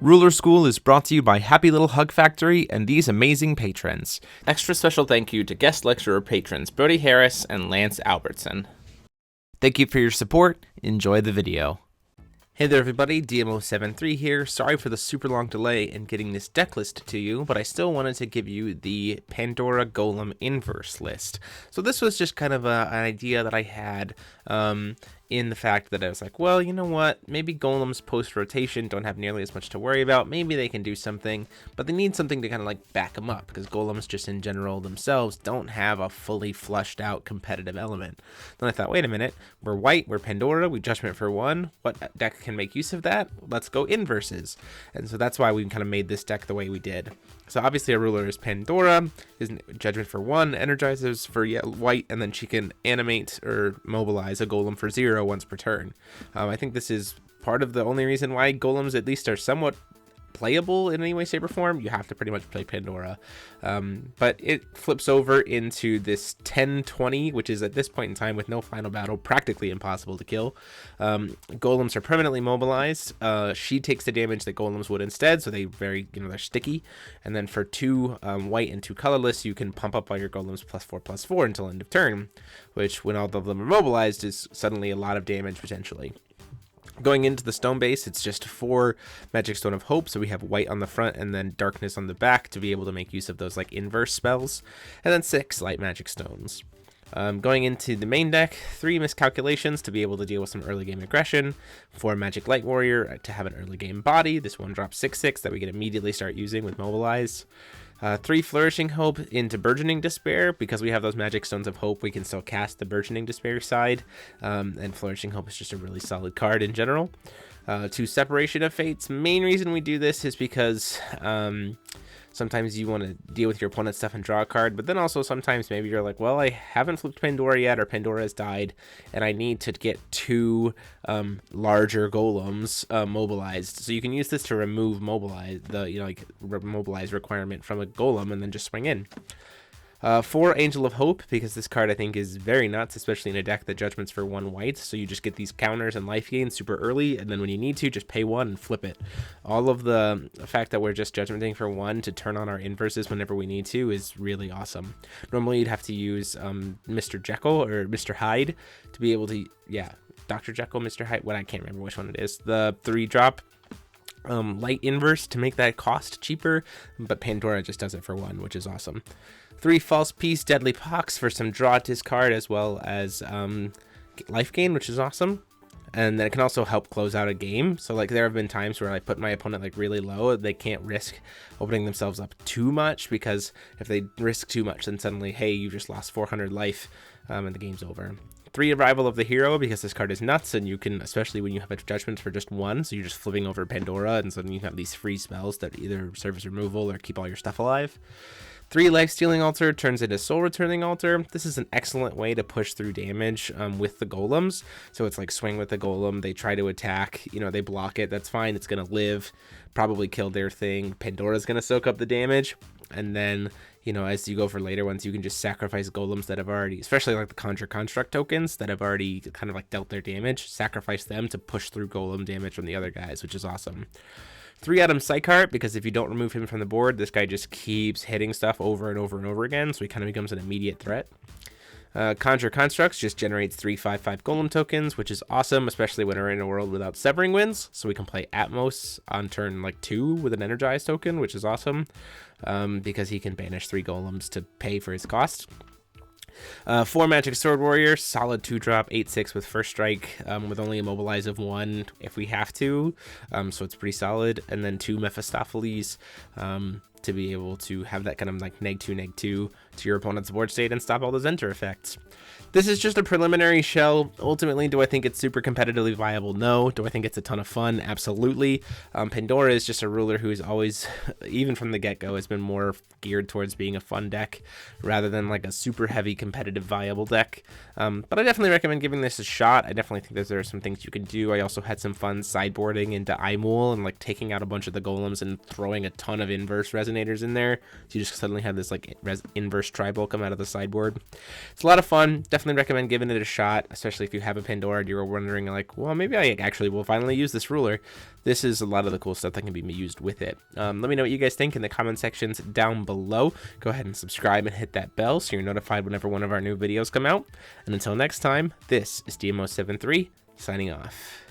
Ruler School is brought to you by Happy Little Hug Factory and these amazing patrons. Extra special thank you to guest lecturer patrons Brody Harris and Lance Albertson. Thank you for your support. Enjoy the video. Hey there everybody, DMO73 here. Sorry for the super long delay in getting this deck list to you, but I still wanted to give you the Pandora Golem inverse list. So this was just kind of an idea that I had in the fact that I was like, well, you know what, maybe Golems post-rotation don't have nearly as much to worry about. Maybe they can do something, but they need something to kind of like back them up, because Golems just in general themselves don't have a fully flushed out competitive element. Then I thought, wait a minute, we're white, we're Pandora, we judgment for one. What deck can make use of that? Let's go inverses. And so that's why we kind of made this deck the way we did. So obviously our ruler is Pandora, his judgment for 1, energizes for white, and then she can animate or mobilize a golem for 0 once per turn. I think this is part of the only reason why golems at least are somewhat playable in any way, shape, or form. You have to pretty much play Pandora. But it flips over into this 10-20, which is at this point in time with no final battle, practically impossible to kill. Golems are permanently mobilized. She takes the damage that golems would instead, so they're sticky. And then for 2 white and 2 colorless, you can pump up all your golems +4/+4 until end of turn, which when all of them are mobilized is suddenly a lot of damage potentially. Going into the stone base, it's just 4 Magic Stone of Hope, so we have white on the front and then darkness on the back to be able to make use of those like inverse spells, and then 6 light magic stones. Going into the main deck, 3 miscalculations to be able to deal with some early game aggression, 4 Magic Light Warrior to have an early game body. This one drops 6/6 that we can immediately start using with Mobilize. 3 Flourishing Hope into Burgeoning Despair. Because we have those Magic Stones of Hope, we can still cast the Burgeoning Despair side, and Flourishing Hope is just a really solid card in general. 2 Separation of Fates. Main reason we do this is because sometimes you want to deal with your opponent's stuff and draw a card, but then also sometimes maybe you're like, well, I haven't flipped Pandora yet, or Pandora has died, and I need to get 2 larger golems mobilized. So you can use this to remove mobilize, mobilize requirement from a golem, and then just swing in. 4 Angel of Hope, because this card I think is very nuts, especially in a deck that judgments for 1 white, so you just get these counters and life gain super early, and then when you need to, just pay 1 and flip it. All of the fact that we're just judgmenting for 1 to turn on our inverses whenever we need to is really awesome. Normally you'd have to use Mr. Jekyll or Mr. Hyde to be able to, Dr. Jekyll, Mr. Hyde, I can't remember which one it is. The 3-drop light inverse to make that cost cheaper, but Pandora just does it for 1, which is awesome. 3 False Peace, Deadly Pox for some draw discard as well as life gain, which is awesome. And then it can also help close out a game. So like there have been times where I put my opponent like really low, they can't risk opening themselves up too much, because if they risk too much, then suddenly, hey, you just lost 400 life and the game's over. 3 Arrival of the Hero, because this card is nuts, and you can, especially when you have a judgment for just 1, so you're just flipping over Pandora, and so then you have these free spells that either serve as removal or keep all your stuff alive. 3 Life Stealing Altar turns into Soul Returning Altar. This is an excellent way to push through damage with the golems. So it's like swing with the golem, they try to attack, they block it, that's fine, it's going to live, probably kill their thing. Pandora's going to soak up the damage, and then as you go for later ones, you can just sacrifice golems that have already, especially like the Conjure Construct tokens that have already kind of like dealt their damage, sacrifice them to push through golem damage from the other guys, which is awesome. 3 Adam Psychart, because if you don't remove him from the board, this guy just keeps hitting stuff over and over and over again, so he kind of becomes an immediate threat. Conjure Constructs just generates 3 5/5 golem tokens, which is awesome, especially when we're in a world without Severing Winds, so we can play Atmos on turn 2 with an Energized token, which is awesome, because he can banish 3 golems to pay for his cost. 4 Magic Sword Warrior, solid 2-drop, 8/6 with first strike, with only a mobilize of 1 if we have to, so it's pretty solid. And then 2 Mephistopheles to be able to have that kind of like neg2 to your opponent's board state and stop all those enter effects. This is just a preliminary shell. Ultimately, do I think it's super competitively viable? No. Do I think it's a ton of fun? Absolutely. Pandora is just a ruler who's always, even from the get-go, has been more geared towards being a fun deck rather than like a super heavy competitive viable deck. But I definitely recommend giving this a shot. I definitely think that there are some things you can do. I also had some fun sideboarding into Imul and like taking out a bunch of the golems and throwing a ton of inverse resonators in there. So you just suddenly have this like inverse first tribal come out of the sideboard. It's a lot of fun. Definitely recommend giving it a shot, especially if you have a Pandora and you're wondering like, well, maybe I actually will finally use this ruler. This is a lot of the cool stuff that can be used with it. Let me know what you guys think in the comment sections down below. Go ahead and subscribe and hit that bell so you're notified whenever one of our new videos come out. And until next time, this is DMO73 signing off.